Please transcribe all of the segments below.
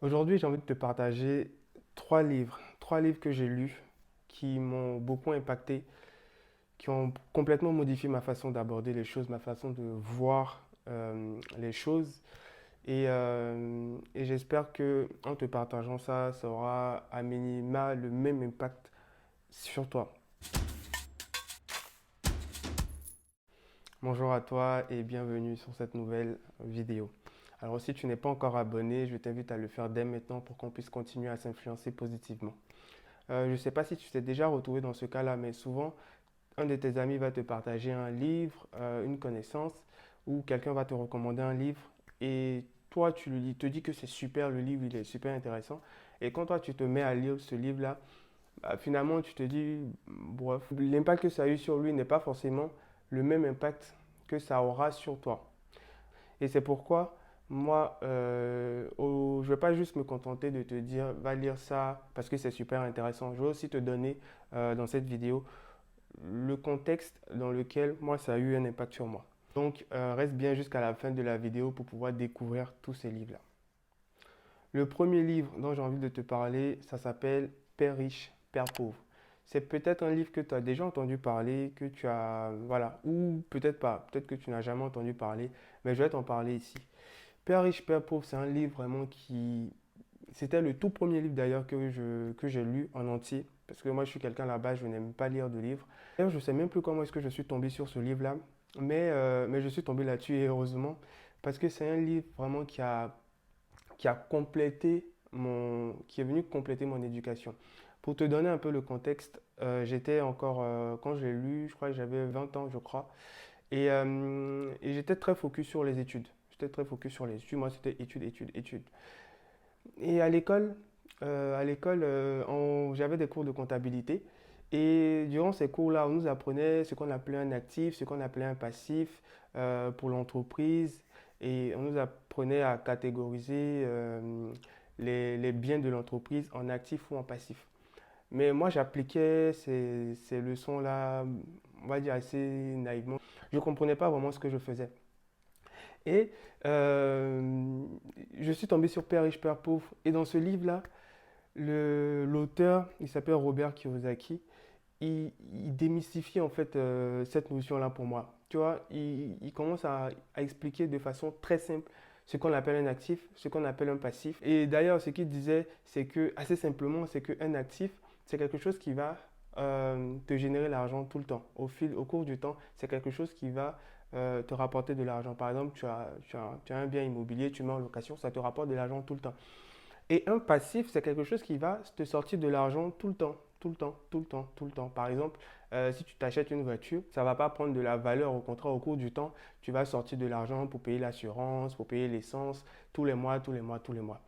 Aujourd'hui, j'ai envie de te partager trois livres que j'ai lus qui m'ont beaucoup impacté, qui ont complètement modifié ma façon d'aborder les choses, ma façon de voir les choses. Et j'espère que en te partageant ça, ça aura à minima le même impact sur toi. Bonjour à toi et bienvenue sur cette nouvelle vidéo. Alors si tu n'es pas encore abonné, je t'invite à le faire dès maintenant pour qu'on puisse continuer à s'influencer positivement. Je ne sais pas si tu t'es déjà retrouvé dans ce cas-là, mais souvent, un de tes amis va te partager un livre, une connaissance, ou quelqu'un va te recommander un livre, et toi, tu le lis, te dis que c'est super, le livre, il est super intéressant. Et quand toi, tu te mets à lire ce livre-là, bah, finalement, tu te dis, bref, l'impact que ça a eu sur lui n'est pas forcément le même impact que ça aura sur toi. Et c'est pourquoi moi, je ne vais pas juste me contenter de te dire, va lire ça parce que c'est super intéressant. Je vais aussi te donner dans cette vidéo le contexte dans lequel moi, ça a eu un impact sur moi. Donc, reste bien jusqu'à la fin de la vidéo pour pouvoir découvrir tous ces livres-là. Le premier livre dont j'ai envie de te parler, ça s'appelle Père riche, Père pauvre. C'est peut-être un livre que tu as déjà entendu parler, que tu as, voilà, ou peut-être pas, peut-être que tu n'as jamais entendu parler, mais je vais t'en parler ici. Père riche, Père pauvre, c'est un livre vraiment qui... C'était le tout premier livre d'ailleurs que j'ai lu en entier, parce que moi je suis quelqu'un là-bas, je n'aime pas lire de livres. D'ailleurs, je ne sais même plus comment est-ce que je suis tombé sur ce livre-là, mais je suis tombé là-dessus et heureusement, parce que c'est un livre vraiment qui a complété qui est venu compléter mon éducation. Pour te donner un peu le contexte, j'étais encore, quand je l'ai lu, je crois que j'avais 20 ans, je crois, et j'étais très focus sur les études. J'étais très focus sur les études. Moi, c'était études, études, études. Et j'avais des cours de comptabilité. Et durant ces cours-là, on nous apprenait ce qu'on appelait un actif, ce qu'on appelait un passif pour l'entreprise. Et on nous apprenait à catégoriser les biens de l'entreprise en actif ou en passif. Mais moi, j'appliquais ces leçons-là, on va dire assez naïvement. Je ne comprenais pas vraiment ce que je faisais. Et je suis tombé sur Père riche, Père pauvre. Et dans ce livre-là, l'auteur, il s'appelle Robert Kiyosaki, il démystifie en fait cette notion-là pour moi. Tu vois, il commence à expliquer de façon très simple ce qu'on appelle un actif, ce qu'on appelle un passif. Et d'ailleurs, ce qu'il disait, c'est que, assez simplement, c'est qu'un actif, c'est quelque chose qui va te générer l'argent tout le temps. Au cours du temps, c'est quelque chose qui va te rapporter de l'argent. Par exemple, tu as un bien immobilier, tu mets en location, ça te rapporte de l'argent tout le temps. Et un passif, c'est quelque chose qui va te sortir de l'argent tout le temps, tout le temps, tout le temps, tout le temps. Par exemple, si tu t'achètes une voiture, ça ne va pas prendre de la valeur. Au contraire, au cours du temps, tu vas sortir de l'argent pour payer l'assurance, pour payer l'essence, tous les mois, tous les mois, tous les mois.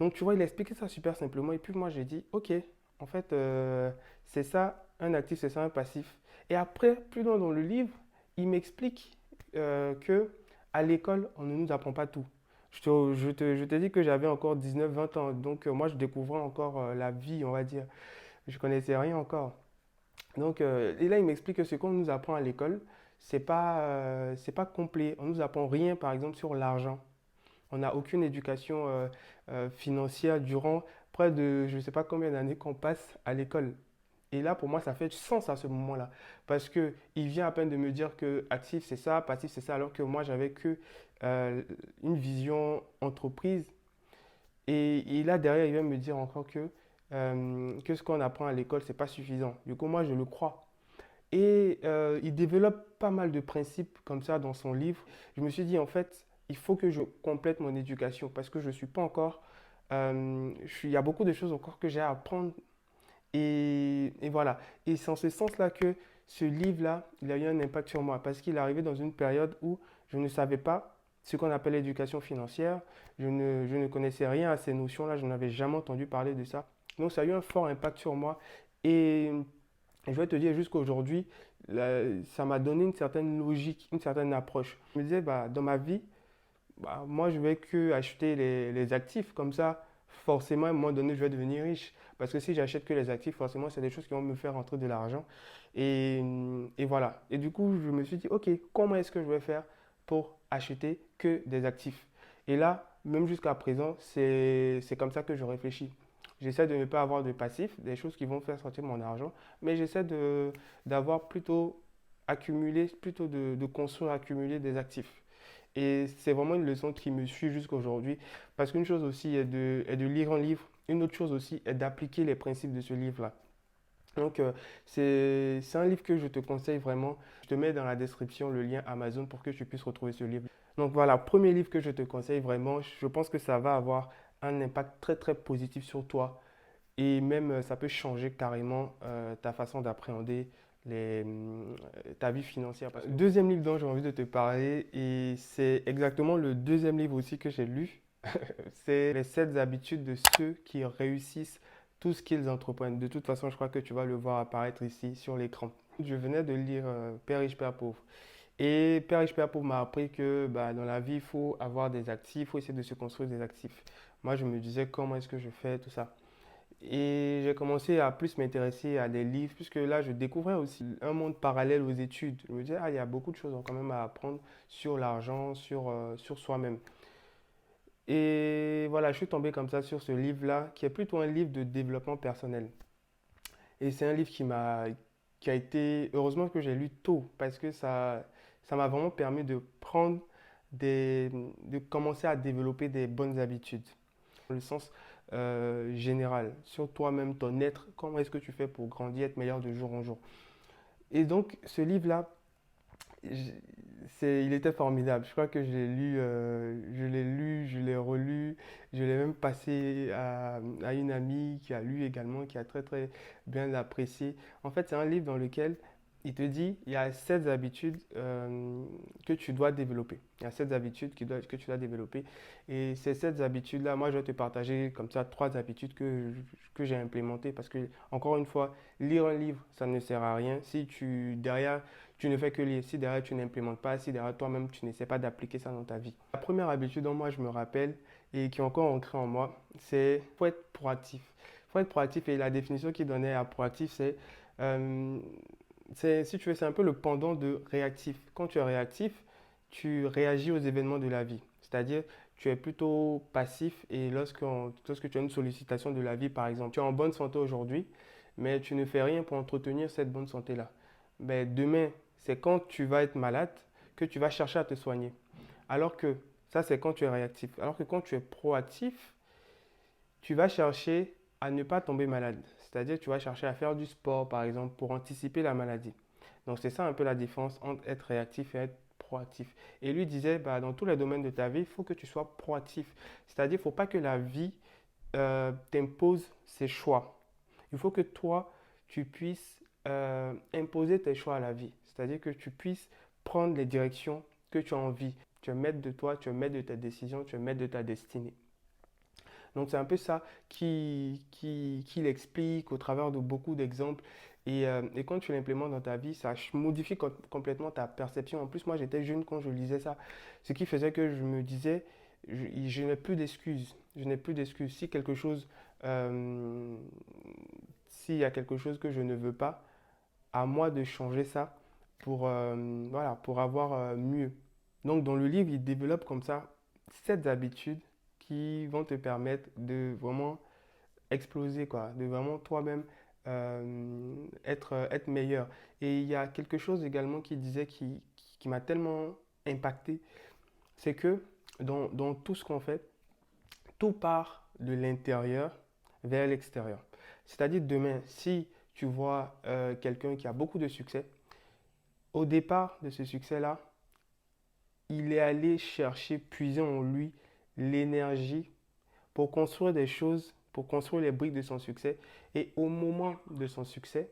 Donc, tu vois, il a expliqué ça super simplement. Et puis, moi, j'ai dit, OK, en fait, c'est ça, un actif, c'est ça, un passif. Et après, plus loin dans le livre, il m'explique que à l'école, on ne nous apprend pas tout. Je t'ai dit que j'avais encore 19 20 ans, donc moi je découvrais encore la vie, on va dire. Je connaissais rien encore. Donc, et là il m'explique que ce qu'on nous apprend à l'école, c'est pas complet. On nous apprend rien, par exemple, sur l'argent. On n'a aucune éducation financière durant près de, je ne sais pas combien d'années qu'on passe à l'école. Et là, pour moi, ça fait sens à ce moment-là. Parce que il vient à peine de me dire que actif, c'est ça, passif, c'est ça, alors que moi, j'avais que une vision entreprise. Et là, derrière, il vient me dire encore que ce qu'on apprend à l'école, c'est pas suffisant. Du coup, moi, je le crois. Et il développe pas mal de principes comme ça dans son livre. Je me suis dit, en fait, il faut que je complète mon éducation parce que je ne suis pas encore... il y a beaucoup de choses encore que j'ai à apprendre et voilà. Et c'est en ce sens-là que ce livre-là, il a eu un impact sur moi parce qu'il est arrivé dans une période où je ne savais pas ce qu'on appelle l'éducation financière. Je ne connaissais rien à ces notions-là. Je n'avais jamais entendu parler de ça. Donc, ça a eu un fort impact sur moi. Et je vais te dire jusqu'à aujourd'hui, ça m'a donné une certaine logique, une certaine approche. Je me disais, bah, dans ma vie, bah, moi, je vais que acheter les actifs. Comme ça, forcément, à un moment donné, je vais devenir riche. Parce que si j'achète que les actifs, forcément, c'est des choses qui vont me faire rentrer de l'argent. Et voilà. Et du coup, je me suis dit, OK, comment est-ce que je vais faire pour acheter que des actifs? Et là, même jusqu'à présent, c'est comme ça que je réfléchis. J'essaie de ne pas avoir de passif, des choses qui vont faire sortir mon argent, mais j'essaie d'avoir plutôt accumulé, plutôt de construire, accumuler des actifs. Et c'est vraiment une leçon qui me suit jusqu'à aujourd'hui. Parce qu'une chose aussi est de lire un livre, une autre chose aussi est d'appliquer les principes de ce livre-là. Donc, c'est un livre que je te conseille vraiment. Je te mets dans la description le lien Amazon pour que tu puisses retrouver ce livre. Donc voilà, premier livre que je te conseille vraiment. Je pense que ça va avoir un impact très très positif sur toi. Et même, ça peut changer carrément ta façon d'appréhender ta vie financière. Deuxième livre dont j'ai envie de te parler, et c'est exactement le deuxième livre aussi que j'ai lu, c'est Les 7 habitudes de ceux qui réussissent tout ce qu'ils entreprennent. De toute façon, je crois que tu vas le voir apparaître ici sur l'écran. Je venais de lire Père riche, Père pauvre. Et Père riche, Père pauvre m'a appris que bah, dans la vie, il faut avoir des actifs, il faut essayer de se construire des actifs. Moi, je me disais comment est-ce que je fais tout ça. Et j'ai commencé à plus m'intéresser à des livres, puisque là, je découvrais aussi un monde parallèle aux études. Je me disais, ah, il y a beaucoup de choses quand même à apprendre sur l'argent, sur soi-même. Et voilà, je suis tombé comme ça sur ce livre-là, qui est plutôt un livre de développement personnel. Et c'est un livre qui a été, heureusement que j'ai lu tôt, parce que ça m'a vraiment permis de prendre de commencer à développer des bonnes habitudes. Dans le sens général, sur toi-même, ton être, comment est-ce que tu fais pour grandir, être meilleur de jour en jour. Et donc, ce livre-là, j- il était formidable. Je crois que je l'ai relu, je l'ai même passé à une amie qui a lu également, qui a très très bien apprécié. En fait, c'est un livre dans lequel il te dit, il y a 7 habitudes que tu dois développer. Il y a 7 habitudes que tu dois développer. Et ces 7 habitudes-là, moi, je vais te partager comme ça 3 habitudes que j'ai implémentées parce que, encore une fois, lire un livre, ça ne sert à rien si derrière, tu ne fais que lire, si derrière tu n'implémentes pas, si derrière toi-même tu n'essaies pas d'appliquer ça dans ta vie. La première habitude dont moi je me rappelle et qui est encore ancrée en moi, c'est faut être proactif. Faut être proactif et la définition qu'il donnait à proactif, euh, si tu veux, c'est un peu le pendant de réactif. Quand tu es réactif, tu réagis aux événements de la vie. C'est-à-dire, tu es plutôt passif et lorsque tu as une sollicitation de la vie, par exemple, tu es en bonne santé aujourd'hui, mais tu ne fais rien pour entretenir cette bonne santé-là. Ben, demain, c'est quand tu vas être malade que tu vas chercher à te soigner. Alors que ça, c'est quand tu es réactif. Alors que quand tu es proactif, tu vas chercher à ne pas tomber malade. C'est-à-dire, tu vas chercher à faire du sport, par exemple, pour anticiper la maladie. Donc, c'est ça un peu la différence entre être réactif et être proactif. Et lui disait, bah, dans tous les domaines de ta vie, il faut que tu sois proactif. C'est-à-dire, il ne faut pas que la vie t'impose ses choix. Il faut que toi, tu puisses imposer tes choix à la vie. C'est-à-dire que tu puisses prendre les directions que tu as envie. Tu es maître de toi, tu es maître de tes décisions, tu es maître de ta destinée. Donc c'est un peu ça qu'il explique au travers de beaucoup d'exemples. Et quand tu l'implémentes dans ta vie, ça modifie complètement ta perception. En plus, moi, j'étais jeune quand je lisais ça. Ce qui faisait que je me disais, je n'ai plus d'excuses. Je n'ai plus d'excuses. Euh, S'il y a quelque chose que je ne veux pas, à moi de changer ça voilà, pour avoir mieux. Donc, dans le livre, il développe comme ça 7 habitudes qui vont te permettre de vraiment exploser, quoi, de vraiment toi-même être meilleur. Et il y a quelque chose également qui disait qui m'a tellement impacté, c'est que dans tout ce qu'on fait, tout part de l'intérieur vers l'extérieur. C'est-à-dire demain, si tu vois quelqu'un qui a beaucoup de succès, au départ de ce succès-là, il est allé chercher, puiser en lui l'énergie pour construire des choses, pour construire les briques de son succès. Et au moment de son succès,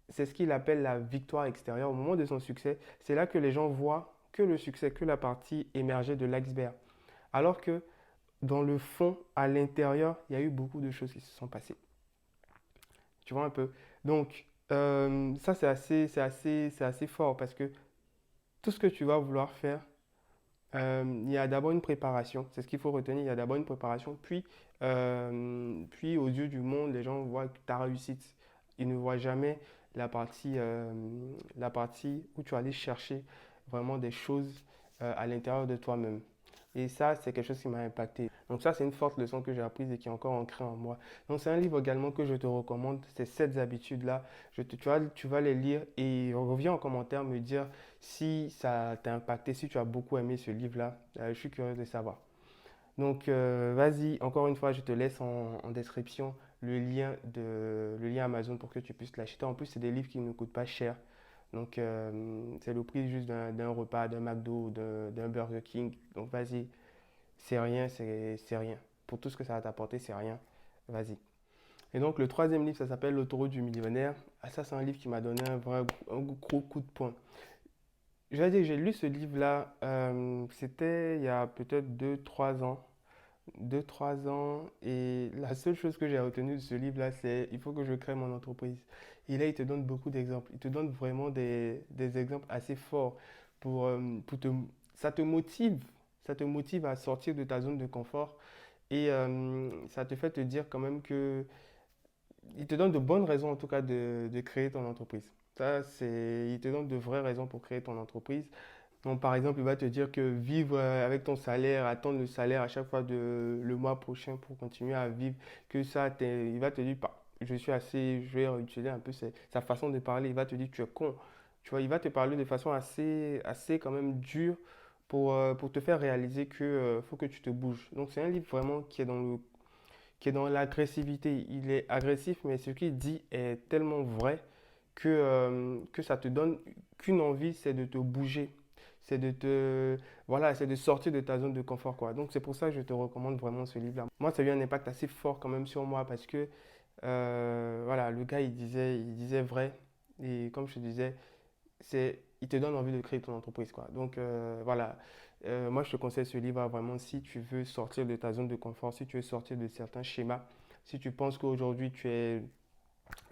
c'est ce qu'il appelle la victoire extérieure. Au moment de son succès, c'est là que les gens voient que le succès, que la partie émergée de l'iceberg. Alors que dans le fond, à l'intérieur, il y a eu beaucoup de choses qui se sont passées. Tu vois un peu? Donc, ça, c'est assez fort parce que tout ce que tu vas vouloir faire, il y a d'abord une préparation. C'est ce qu'il faut retenir. Il y a d'abord une préparation. Puis aux yeux du monde, les gens voient ta réussite. Ils ne voient jamais la partie où tu vas aller chercher vraiment des choses à l'intérieur de toi-même. Et ça, c'est quelque chose qui m'a impacté. Donc ça, c'est une forte leçon que j'ai apprise et qui est encore ancrée en moi. Donc c'est un livre également que je te recommande, ces 7 habitudes-là. Tu vas les lire et reviens en commentaire me dire si ça t'a impacté, si tu as beaucoup aimé ce livre-là. Je suis curieux de savoir. Donc vas-y, encore une fois, je te laisse en description le lien Amazon pour que tu puisses l'acheter. En plus, c'est des livres qui ne coûtent pas cher. Donc c'est le prix juste d'un repas, d'un McDo ou d'un Burger King. Donc vas-y, c'est rien, c'est rien. Pour tout ce que ça va t'apporter, c'est rien. Vas-y. Et donc le troisième livre, ça s'appelle L'autoroute du millionnaire. Ah, ça, c'est un livre qui m'a donné un gros coup de poing. Je vais dire que j'ai lu ce livre-là, c'était il y a peut-être 2 3 ans. 2 3 ans. Et la seule chose que j'ai retenue de ce livre-là, c'est il faut que je crée mon entreprise. Et là, il te donne beaucoup d'exemples. Il te donne vraiment des exemples assez forts pour ça te motive. Ça te motive à sortir de ta zone de confort. Et ça te fait te dire quand même que il te donne de bonnes raisons en tout cas de créer ton entreprise. Il te donne de vraies raisons pour créer ton entreprise. Donc, par exemple, il va te dire que vivre avec ton salaire, attendre le salaire à chaque fois le mois prochain pour continuer à vivre, que ça, il va te dire, bah, je suis assez, je vais utiliser un peu sa façon de parler, il va te dire, tu es con. Tu vois, il va te parler de façon assez quand même dure pour te faire réaliser que faut que tu te bouges. Donc, c'est un livre vraiment qui est dans l'agressivité. Il est agressif, mais ce qu'il dit est tellement vrai que ça te donne qu'une envie, c'est de te bouger. C'est de te, voilà, c'est de sortir de ta zone de confort, quoi. Donc, c'est pour ça que je te recommande vraiment ce livre-là. Moi, ça a eu un impact assez fort quand même sur moi parce que, voilà, le gars, il disait vrai. Et comme je te disais, il te donne envie de créer ton entreprise, quoi. Donc, voilà. Moi, je te conseille ce livre vraiment si tu veux sortir de ta zone de confort, si tu veux sortir de certains schémas, si tu penses qu'aujourd'hui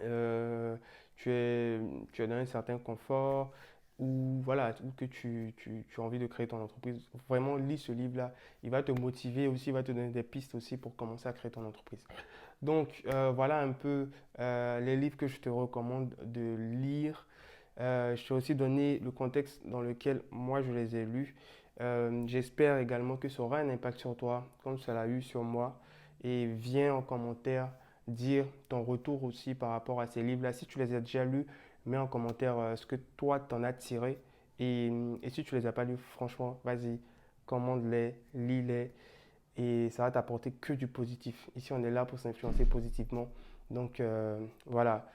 euh, tu es dans un certain confort ou voilà, ou que tu as envie de créer ton entreprise, vraiment lis ce livre-là. Il va te motiver aussi, il va te donner des pistes aussi pour commencer à créer ton entreprise. Donc, voilà un peu les livres que je te recommande de lire. Je t'ai aussi donné le contexte dans lequel moi je les ai lus. J'espère également que ça aura un impact sur toi, comme ça l'a eu sur moi. Et viens en commentaire dire ton retour aussi par rapport à ces livres-là. Si tu les as déjà lus, mets en commentaire ce que toi t'en as tiré. Et si tu les as pas lus, franchement, vas-y, commande-les, lis-les. Et ça va t'apporter que du positif. Ici, on est là pour s'influencer positivement. Donc, voilà.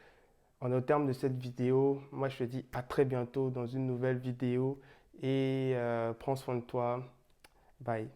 En au terme de cette vidéo, moi je te dis à très bientôt dans une nouvelle vidéo et prends soin de toi. Bye.